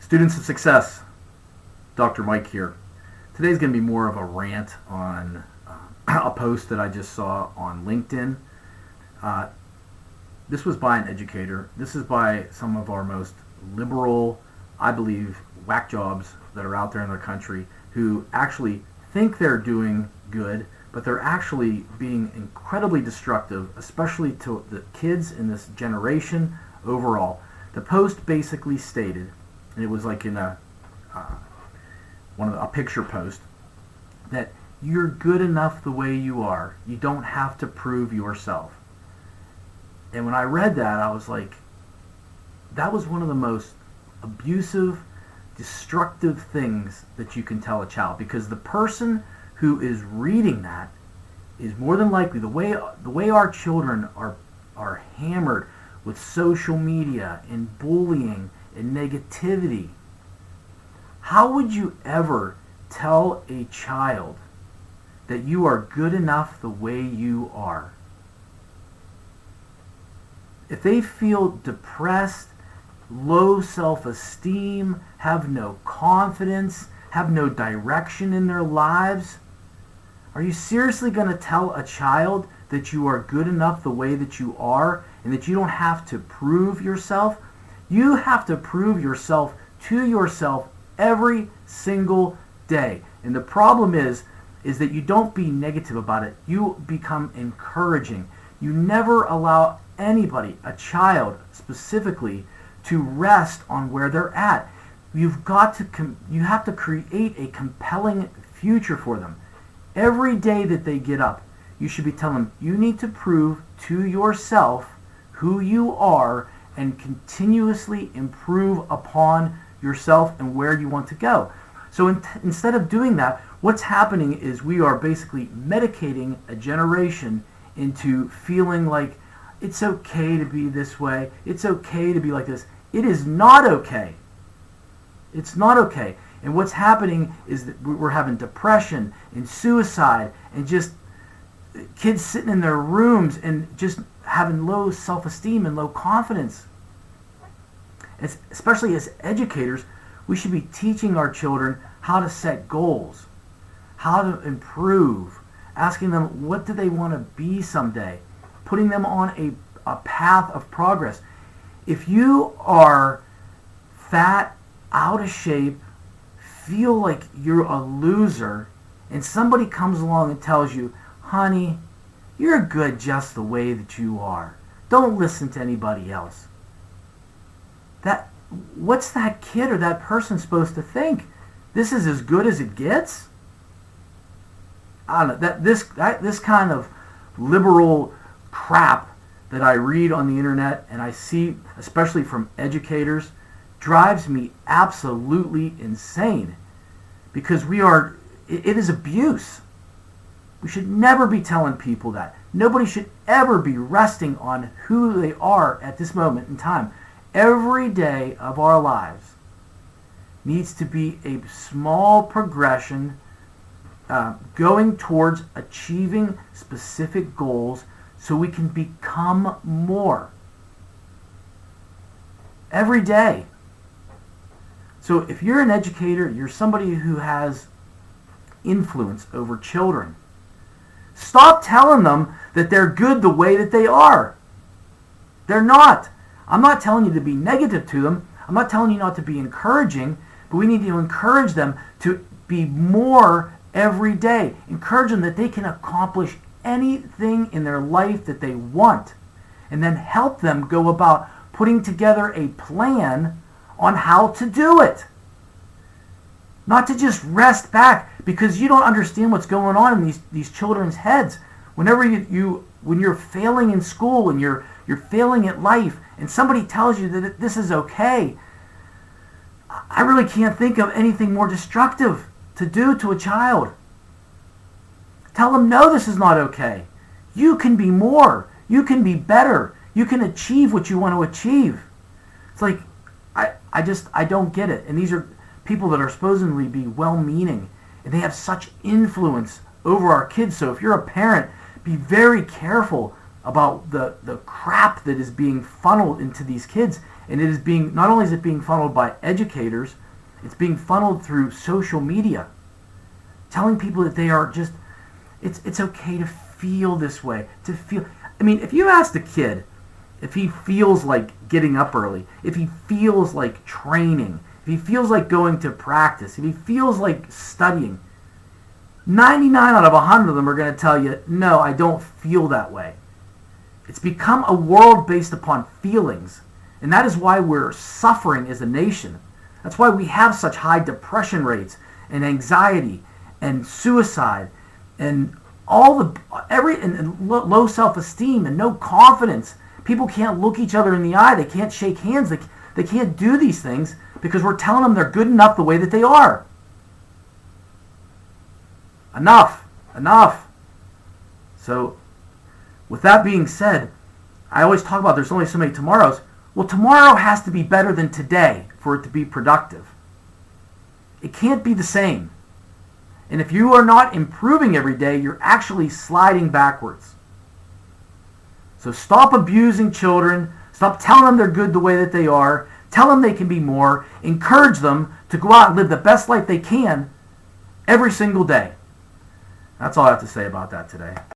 Students of Success, Dr. Mike here. Today's going to be more of a rant on a post that I just saw on LinkedIn. This was by an educator. This is by some of our most liberal, I believe, whack jobs that are out there in the country who actually think they're doing good, but they're actually being incredibly destructive, especially to the kids in this generation overall. The post basically stated, and it was like in a picture post, that you're good enough the way you are. You don't have to prove yourself. And when I read that, I was like, that was one of the most abusive, destructive things that you can tell a child, because the person who is reading that is more than likely, the way our children are hammered with social media and bullying and negativity. How would you ever tell a child that you are good enough the way you are? If they feel depressed, low self-esteem, have no confidence, have no direction in their lives, are you seriously going to tell a child that you are good enough the way that you are and that you don't have to prove yourself? You have to prove yourself to yourself every single day. And the problem is that you don't be negative about it. You become encouraging. You never allow anybody, a child specifically, to rest on where they're at. You have to create a compelling future for them. Every day that they get up, you should be telling them, you need to prove to yourself who you are and continuously improve upon yourself and where you want to go. So instead of doing that, what's happening is we are basically medicating a generation into feeling like it's okay to be this way, it's okay to be like this. It is not okay. It's not okay. And what's happening is that we're having depression and suicide and just kids sitting in their rooms and just having low self-esteem and low confidence. Especially as educators, we should be teaching our children how to set goals, how to improve, asking them what do they want to be someday, putting them on a path of progress. If you are fat, out of shape, feel like you're a loser, and somebody comes along and tells you, honey, you're good just the way that you are. Don't listen to anybody else. What's that kid or that person supposed to think? This is as good as it gets? I don't know. This kind of liberal crap that I read on the internet and I see, especially from educators, drives me absolutely insane, because it is abuse. We should never be telling people that. Nobody should ever be resting on who they are at this moment in time. Every day of our lives needs to be a small progression going towards achieving specific goals so we can become more. Every day. So if you're an educator, you're somebody who has influence over children, stop telling them that they're good the way that they are. They're not. I'm not telling you to be negative to them. I'm not telling you not to be encouraging, but we need to encourage them to be more every day. Encourage them that they can accomplish anything in their life that they want, and then help them go about putting together a plan on how to do it. Not to just rest back because you don't understand what's going on in these children's heads. Whenever when you're failing in school and you're failing at life and somebody tells you that this is okay, I really can't think of anything more destructive to do to a child. Tell them, no, this is not okay. You can be more. You can be better. You can achieve what you want to achieve. It's like, I don't get it. And these are people that are supposedly be well-meaning, and they have such influence over our kids. So if you're a parent, be very careful about the crap that is being funneled into these kids, And it is being, not only is it being funneled by educators, it's being funneled through social media, telling people that they are just, it's okay to feel this way, to feel. I mean, if you asked a kid if he feels like getting up early, if he feels like training, if he feels like going to practice, if he feels like studying, 99 out of 100 of them are going to tell you, no, I don't feel that way. It's become a world based upon feelings, and that is why we're suffering as a nation. That's why we have such high depression rates and anxiety and suicide and low self-esteem and no confidence. People can't look each other in the eye. They can't shake hands. They can't do these things because we're telling them they're good enough the way that they are. Enough. So, with that being said, I always talk about there's only so many tomorrows. Well, tomorrow has to be better than today for it to be productive. It can't be the same. And if you are not improving every day, you're actually sliding backwards. So stop abusing children. Stop telling them they're good the way that they are. Tell them they can be more. Encourage them to go out and live the best life they can every single day. That's all I have to say about that today.